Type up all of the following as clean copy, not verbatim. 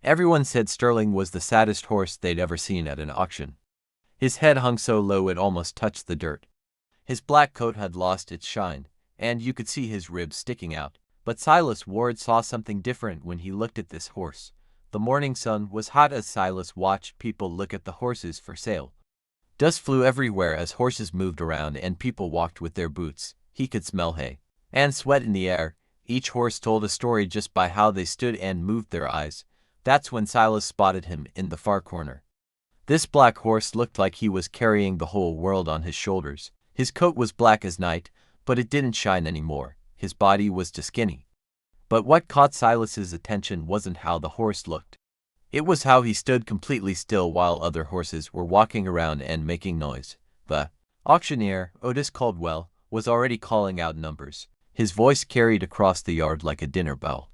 Everyone said Sterling was the saddest horse they'd ever seen at an auction. His head hung so low it almost touched the dirt. His black coat had lost its shine, and you could see his ribs sticking out. But Silas Ward saw something different when he looked at this horse. The morning sun was hot as Silas watched people look at the horses for sale. Dust flew everywhere as horses moved around and people walked with their boots. He could smell hay and sweat in the air. Each horse told a story just by how they stood and moved their eyes. That's when Silas spotted him in the far corner. This black horse looked like he was carrying the whole world on his shoulders. His coat was black as night, but it didn't shine anymore. His body was too skinny. But what caught Silas's attention wasn't how the horse looked. It was how he stood completely still while other horses were walking around and making noise. The auctioneer, Otis Caldwell, was already calling out numbers. His voice carried across the yard like a dinner bell.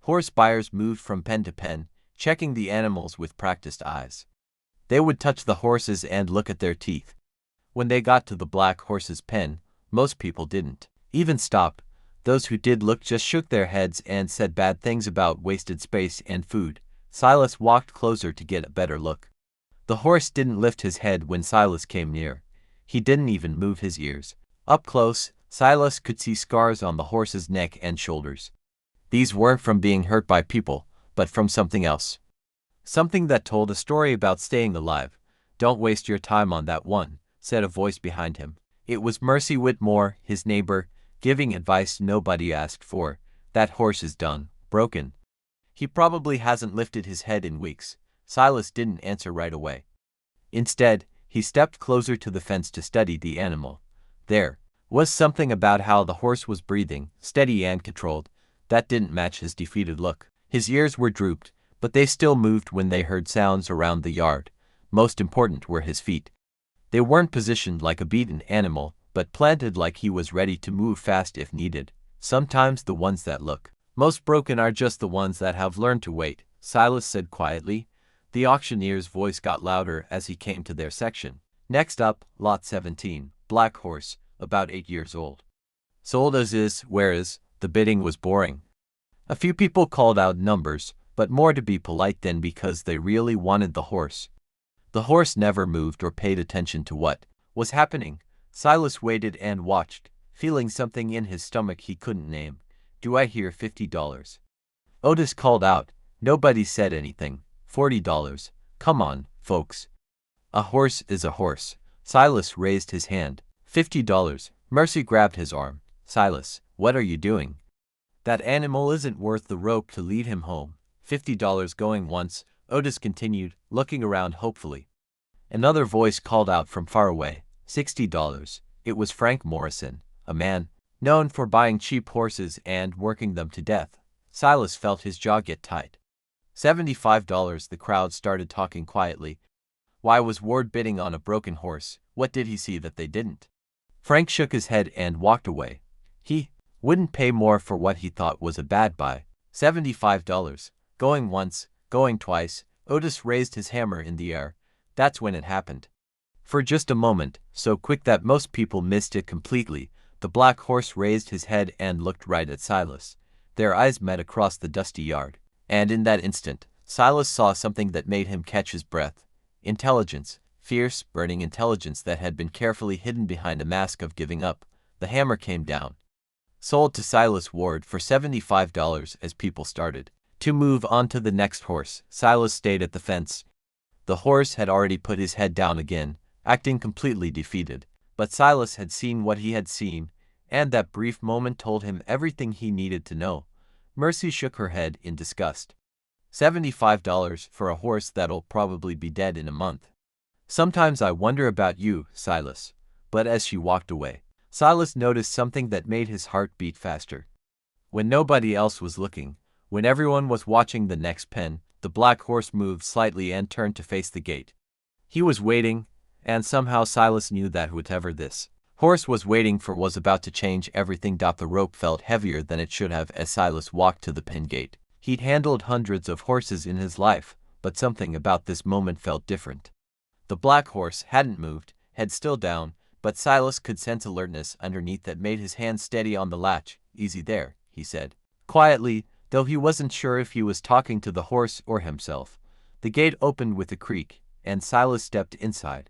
Horse buyers moved from pen to pen, checking the animals with practiced eyes. They would touch the horses and look at their teeth. When they got to the black horse's pen, most people didn't even stop. Those who did look just shook their heads and said bad things about wasted space and food. Silas walked closer to get a better look. The horse didn't lift his head when Silas came near. He didn't even move his ears. Up close, Silas could see scars on the horse's neck and shoulders. These weren't from being hurt by people, but from something else. Something that told a story about staying alive. "Don't waste your time on that one," said a voice behind him. It was Mercy Whitmore, his neighbor, giving advice nobody asked for. "That horse is done, broken. He probably hasn't lifted his head in weeks." Silas didn't answer right away. Instead, he stepped closer to the fence to study the animal. There was something about how the horse was breathing, steady and controlled, that didn't match his defeated look. His ears were drooped, but they still moved when they heard sounds around the yard. Most important were his feet. They weren't positioned like a beaten animal, but planted like he was ready to move fast if needed. Sometimes the ones that look most broken are just the ones that have learned to wait, Silas said quietly. The auctioneer's voice got louder as he came to their section. Next up, lot 17, black horse, about 8 years old. Sold as is, where is. The bidding was boring. A few people called out numbers, but more to be polite than because they really wanted the horse. The horse never moved or paid attention to what was happening. Silas waited and watched, feeling something in his stomach he couldn't name. "Do I hear $50? Otis called out. Nobody said anything. $40. Come on, folks. A horse is a horse. Silas raised his hand. $50. Mercy grabbed his arm. "Silas, what are you doing? That animal isn't worth the rope to lead him home." $50 going once, Otis continued, looking around hopefully. Another voice called out from far away. $60. It was Frank Morrison, a man known for buying cheap horses and working them to death. Silas felt his jaw get tight. $75. The crowd started talking quietly. Why was Ward bidding on a broken horse? What did he see that they didn't? Frank shook his head and walked away. He wouldn't pay more for what he thought was a bad buy. $75. Going once, going twice, Otis raised his hammer in the air. That's when it happened. For just a moment, so quick that most people missed it completely, the black horse raised his head and looked right at Silas. Their eyes met across the dusty yard, and in that instant, Silas saw something that made him catch his breath. Intelligence, fierce, burning intelligence that had been carefully hidden behind a mask of giving up. The hammer came down. Sold to Silas Ward for $75 as people started to move on to the next horse. Silas stayed at the fence. The horse had already put his head down again, acting completely defeated. But Silas had seen what he had seen, and that brief moment told him everything he needed to know. Mercy shook her head in disgust. $75 for a horse that'll probably be dead in a month. Sometimes I wonder about you, Silas. But as she walked away, Silas noticed something that made his heart beat faster. When nobody else was looking, when everyone was watching the next pen, the black horse moved slightly and turned to face the gate. He was waiting, and somehow Silas knew that whatever this horse was waiting for was about to change everything. The rope felt heavier than it should have as Silas walked to the pen gate. He'd handled hundreds of horses in his life, but something about this moment felt different. The black horse hadn't moved, head still down, but Silas could sense alertness underneath that made his hand steady on the latch. "Easy there," he said. Quietly, though he wasn't sure if he was talking to the horse or himself. The gate opened with a creak, and Silas stepped inside.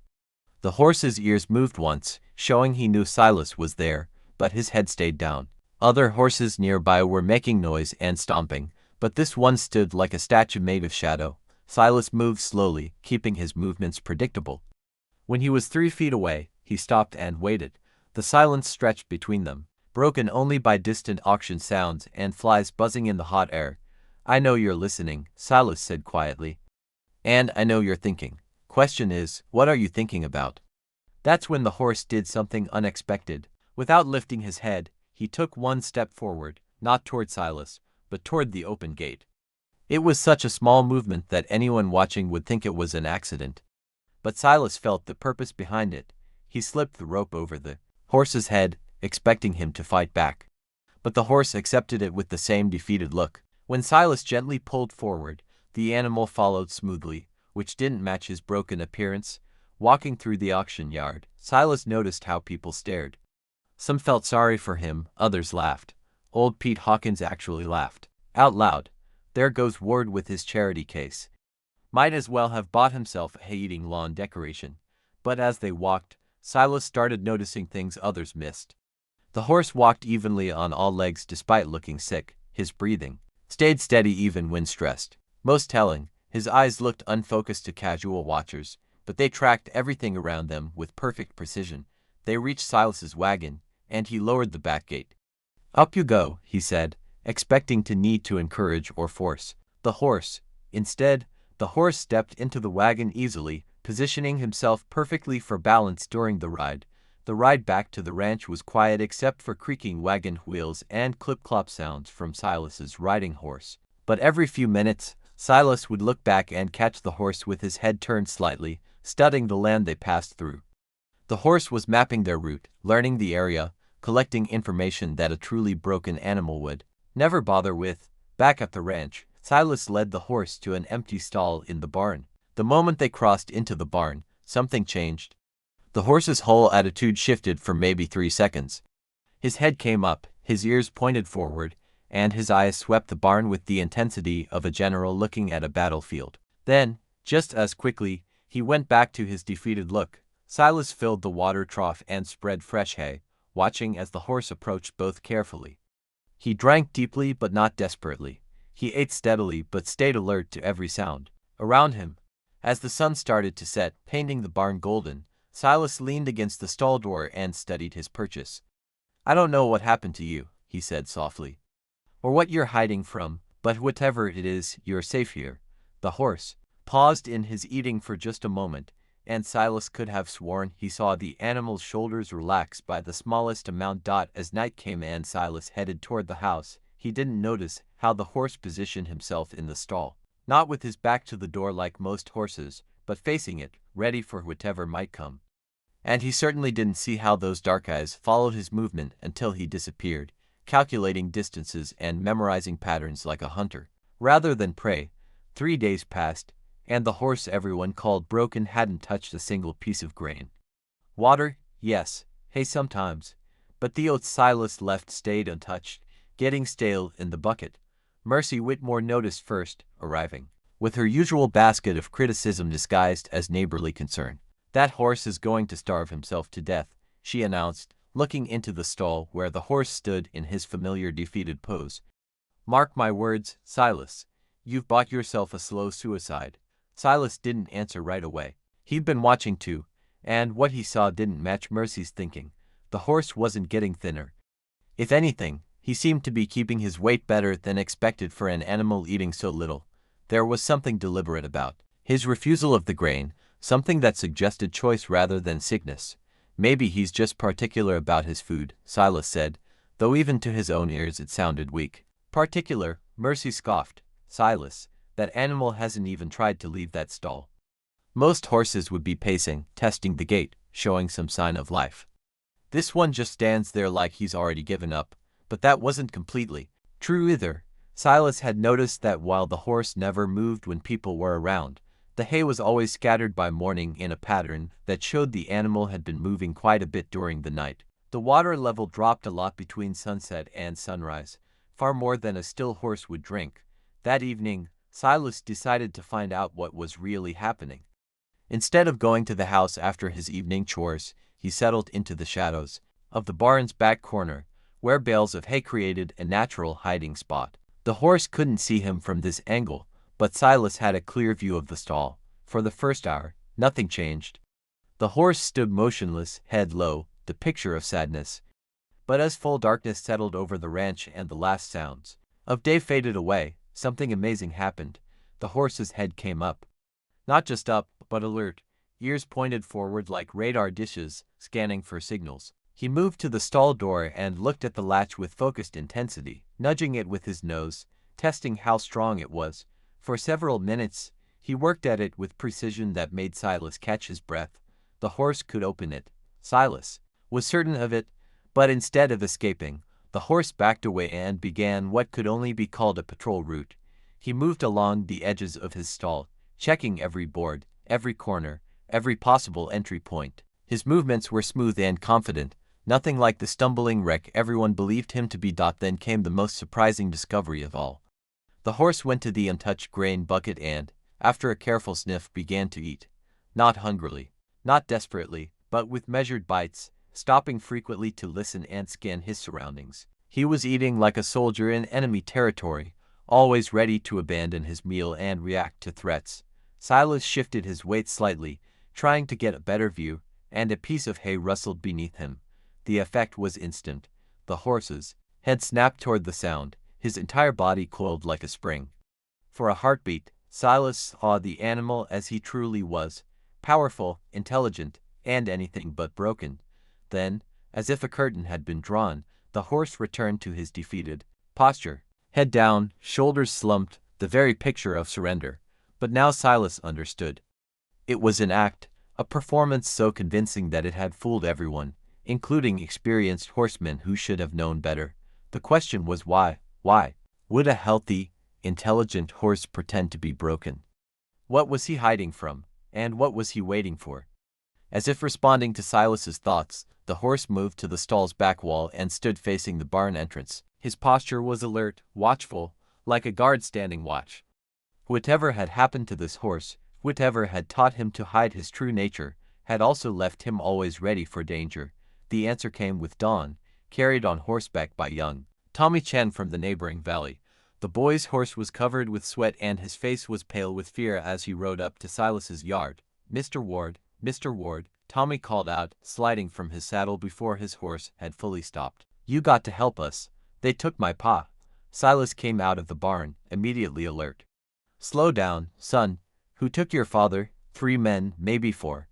The horse's ears moved once, showing he knew Silas was there, but his head stayed down. Other horses nearby were making noise and stomping, but this one stood like a statue made of shadow. Silas moved slowly, keeping his movements predictable. When he was 3 feet away, he stopped and waited. The silence stretched between them, broken only by distant auction sounds and flies buzzing in the hot air. "I know you're listening," Silas said quietly. "And I know you're thinking. Question is, what are you thinking about?" That's when the horse did something unexpected. Without lifting his head, he took one step forward, not toward Silas, but toward the open gate. It was such a small movement that anyone watching would think it was an accident. But Silas felt the purpose behind it. He slipped the rope over the horse's head, expecting him to fight back. But the horse accepted it with the same defeated look. When Silas gently pulled forward, the animal followed smoothly, which didn't match his broken appearance. Walking through the auction yard, Silas noticed how people stared. Some felt sorry for him, others laughed. Old Pete Hawkins actually laughed out loud. "There goes Ward with his charity case. Might as well have bought himself a hay-eating lawn decoration." But as they walked, Silas started noticing things others missed. The horse walked evenly on all legs despite looking sick. His breathing stayed steady even when stressed. Most telling, his eyes looked unfocused to casual watchers, but they tracked everything around them with perfect precision. They reached Silas's wagon, and he lowered the back gate. "Up you go," he said, expecting to need to encourage or force the horse. Instead, the horse stepped into the wagon easily, positioning himself perfectly for balance during the ride. The ride back to the ranch was quiet except for creaking wagon wheels and clip-clop sounds from Silas's riding horse. But every few minutes, Silas would look back and catch the horse with his head turned slightly, studying the land they passed through. The horse was mapping their route, learning the area, collecting information that a truly broken animal would never bother with. Back at the ranch, Silas led the horse to an empty stall in the barn. The moment they crossed into the barn, something changed. The horse's whole attitude shifted for maybe 3 seconds. His head came up, his ears pointed forward, and his eyes swept the barn with the intensity of a general looking at a battlefield. Then, just as quickly, he went back to his defeated look. Silas filled the water trough and spread fresh hay, watching as the horse approached both carefully. He drank deeply but not desperately. He ate steadily but stayed alert to every sound around him. As the sun started to set, painting the barn golden, Silas leaned against the stall door and studied his purchase. "I don't know what happened to you," he said softly, "or what you're hiding from, but whatever it is, you're safe here." The horse paused in his eating for just a moment, and Silas could have sworn he saw the animal's shoulders relax by the smallest amount. As night came and Silas headed toward the house, he didn't notice how the horse positioned himself in the stall. Not with his back to the door like most horses, but facing it, ready for whatever might come. And he certainly didn't see how those dark eyes followed his movement until he disappeared, calculating distances and memorizing patterns like a hunter, rather than prey. 3 days passed, and the horse everyone called broken hadn't touched a single piece of grain. Water, yes, hay sometimes, but the oats Silas left stayed untouched, getting stale in the bucket. Mercy Whitmore noticed first, arriving with her usual basket of criticism disguised as neighborly concern. "That horse is going to starve himself to death," she announced, looking into the stall where the horse stood in his familiar defeated pose. "Mark my words, Silas, you've bought yourself a slow suicide." Silas didn't answer right away. He'd been watching too, and what he saw didn't match Mercy's thinking. The horse wasn't getting thinner. If anything, he seemed to be keeping his weight better than expected for an animal eating so little. There was something deliberate about his refusal of the grain, something that suggested choice rather than sickness. "Maybe he's just particular about his food," Silas said, though even to his own ears it sounded weak. "Particular?" Mercy scoffed. "Silas, that animal hasn't even tried to leave that stall. Most horses would be pacing, testing the gate, showing some sign of life. This one just stands there like he's already given up." But that wasn't completely true either. Silas had noticed that while the horse never moved when people were around, the hay was always scattered by morning in a pattern that showed the animal had been moving quite a bit during the night. The water level dropped a lot between sunset and sunrise, far more than a still horse would drink. That evening, Silas decided to find out what was really happening. Instead of going to the house after his evening chores, he settled into the shadows of the barn's back corner, where bales of hay created a natural hiding spot. The horse couldn't see him from this angle, but Silas had a clear view of the stall. For the first hour, nothing changed. The horse stood motionless, head low, the picture of sadness. But as full darkness settled over the ranch and the last sounds of day faded away, something amazing happened. The horse's head came up. Not just up, but alert, ears pointed forward like radar dishes, scanning for signals. He moved to the stall door and looked at the latch with focused intensity, nudging it with his nose, testing how strong it was. For several minutes, he worked at it with precision that made Silas catch his breath. The horse could open it. Silas was certain of it, but instead of escaping, the horse backed away and began what could only be called a patrol route. He moved along the edges of his stall, checking every board, every corner, every possible entry point. His movements were smooth and confident, nothing like the stumbling wreck everyone believed him to be. Then came the most surprising discovery of all. The horse went to the untouched grain bucket and, after a careful sniff, began to eat. Not hungrily, not desperately, but with measured bites, stopping frequently to listen and scan his surroundings. He was eating like a soldier in enemy territory, always ready to abandon his meal and react to threats. Silas shifted his weight slightly, trying to get a better view, and a piece of hay rustled beneath him. The effect was instant. The horse's head snapped toward the sound, his entire body coiled like a spring. For a heartbeat, Silas saw the animal as he truly was, powerful, intelligent, and anything but broken. Then, as if a curtain had been drawn, the horse returned to his defeated posture. Head down, shoulders slumped, the very picture of surrender. But now Silas understood. It was an act, a performance so convincing that it had fooled everyone, including experienced horsemen who should have known better. The question was why? Why would a healthy, intelligent horse pretend to be broken? What was he hiding from, and what was he waiting for? As if responding to Silas's thoughts, the horse moved to the stall's back wall and stood facing the barn entrance. His posture was alert, watchful, like a guard standing watch. Whatever had happened to this horse, whatever had taught him to hide his true nature, had also left him always ready for danger. The answer came with dawn, carried on horseback by young Tommy Chen from the neighboring valley. The boy's horse was covered with sweat and his face was pale with fear as he rode up to Silas's yard. Mr. Ward, Tommy called out, sliding from his saddle before his horse had fully stopped. You got to help us. They took my pa. Silas came out of the barn, immediately alert. Slow down, son. Who took your father? 3 men, maybe 4.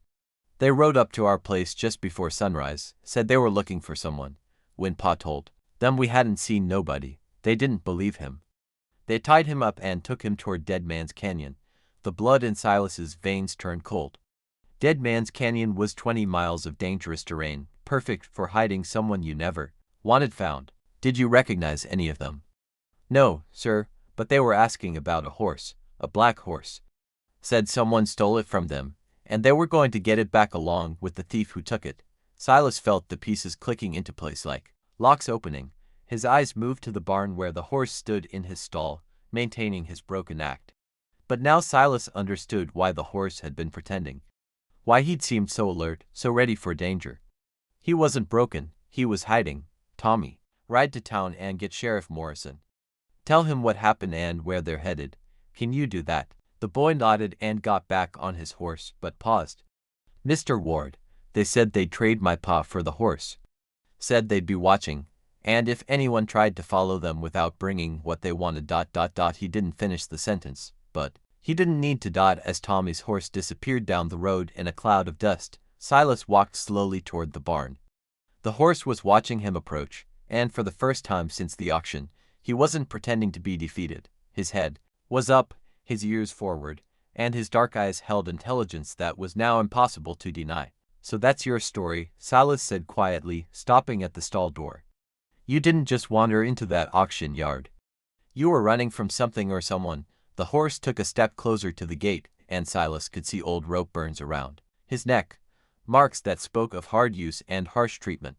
They rode up to our place just before sunrise, said they were looking for someone. When Pa told them we hadn't seen nobody, they didn't believe him. They tied him up and took him toward Dead Man's Canyon. The blood in Silas's veins turned cold. Dead Man's Canyon was 20 miles of dangerous terrain, perfect for hiding someone you never wanted found. Did you recognize any of them? No, sir, but they were asking about a horse, a black horse. Said someone stole it from them, and they were going to get it back along with the thief who took it. Silas felt the pieces clicking into place like locks opening. His eyes moved to the barn where the horse stood in his stall, maintaining his broken act. But now Silas understood why the horse had been pretending. Why he'd seemed so alert, so ready for danger. He wasn't broken, he was hiding. Tommy, ride to town and get Sheriff Morrison. Tell him what happened and where they're headed. Can you do that? The boy nodded and got back on his horse, but paused. Mr. Ward, they said they'd trade my pa for the horse. Said they'd be watching, and if anyone tried to follow them without bringing what they wanted. He didn't finish the sentence, but he didn't need to. As Tommy's horse disappeared down the road in a cloud of dust, Silas walked slowly toward the barn. The horse was watching him approach, and for the first time since the auction, he wasn't pretending to be defeated. His head was up, his ears forward, and his dark eyes held intelligence that was now impossible to deny. So that's your story, Silas said quietly, stopping at the stall door. You didn't just wander into that auction yard. You were running from something or someone. The horse took a step closer to the gate, and Silas could see old rope burns around his neck, marks that spoke of hard use and harsh treatment.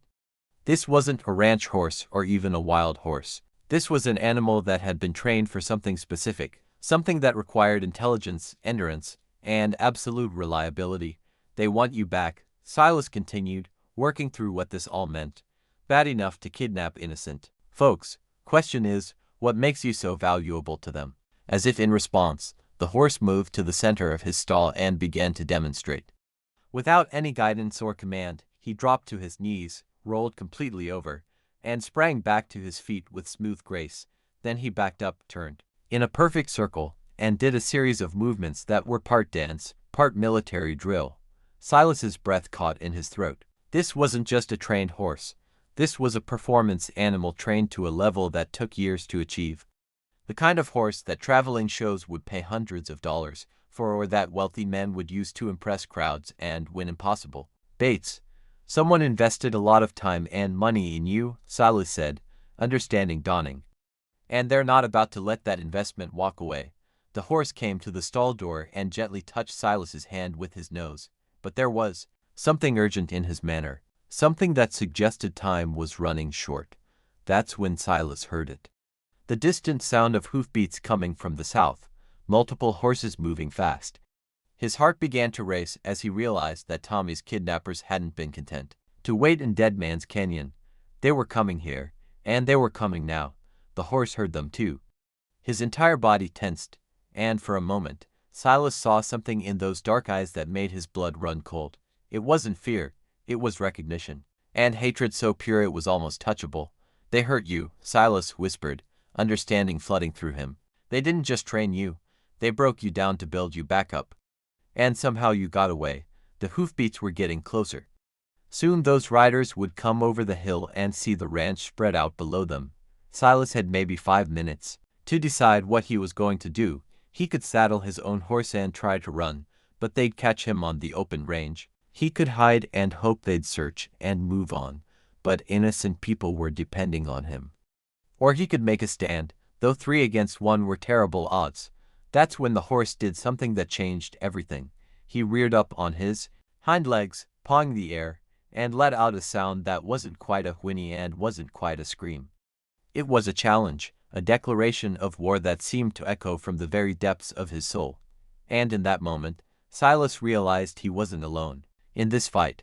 This wasn't a ranch horse or even a wild horse. This was an animal that had been trained for something specific, something that required intelligence, endurance, and absolute reliability. They want you back, Silas continued, working through what this all meant. Bad enough to kidnap innocent folks. Question is, what makes you so valuable to them? As if in response, the horse moved to the center of his stall and began to demonstrate. Without any guidance or command, he dropped to his knees, rolled completely over, and sprang back to his feet with smooth grace. Then he backed up, turned in a perfect circle, and did a series of movements that were part dance, part military drill. Silas's breath caught in his throat. This wasn't just a trained horse. This was a performance animal trained to a level that took years to achieve. The kind of horse that traveling shows would pay hundreds of dollars for, or that wealthy men would use to impress crowds and win impossible Bates. Someone invested a lot of time and money in you, Silas said, understanding dawning. And they're not about to let that investment walk away. The horse came to the stall door and gently touched Silas's hand with his nose. But there was something urgent in his manner, something that suggested time was running short. That's when Silas heard it. The distant sound of hoofbeats coming from the south, multiple horses moving fast. His heart began to race as he realized that Tommy's kidnappers hadn't been content to wait in Dead Man's Canyon. They were coming here, and they were coming now. The horse heard them too. His entire body tensed, and for a moment, Silas saw something in those dark eyes that made his blood run cold. It wasn't fear, it was recognition, and hatred so pure it was almost touchable. They hurt you, Silas whispered, understanding flooding through him. They didn't just train you, they broke you down to build you back up. And somehow you got away. The hoofbeats were getting closer. Soon those riders would come over the hill and see the ranch spread out below them. Silas had maybe 5 minutes to decide what he was going to do. He could saddle his own horse and try to run, but they'd catch him on the open range. He could hide and hope they'd search and move on, but innocent people were depending on him. Or he could make a stand, though 3 against 1 were terrible odds. That's when the horse did something that changed everything. He reared up on his hind legs, pawing the air, and let out a sound that wasn't quite a whinny and wasn't quite a scream. It was a challenge, a declaration of war that seemed to echo from the very depths of his soul. And in that moment, Silas realized he wasn't alone in this fight.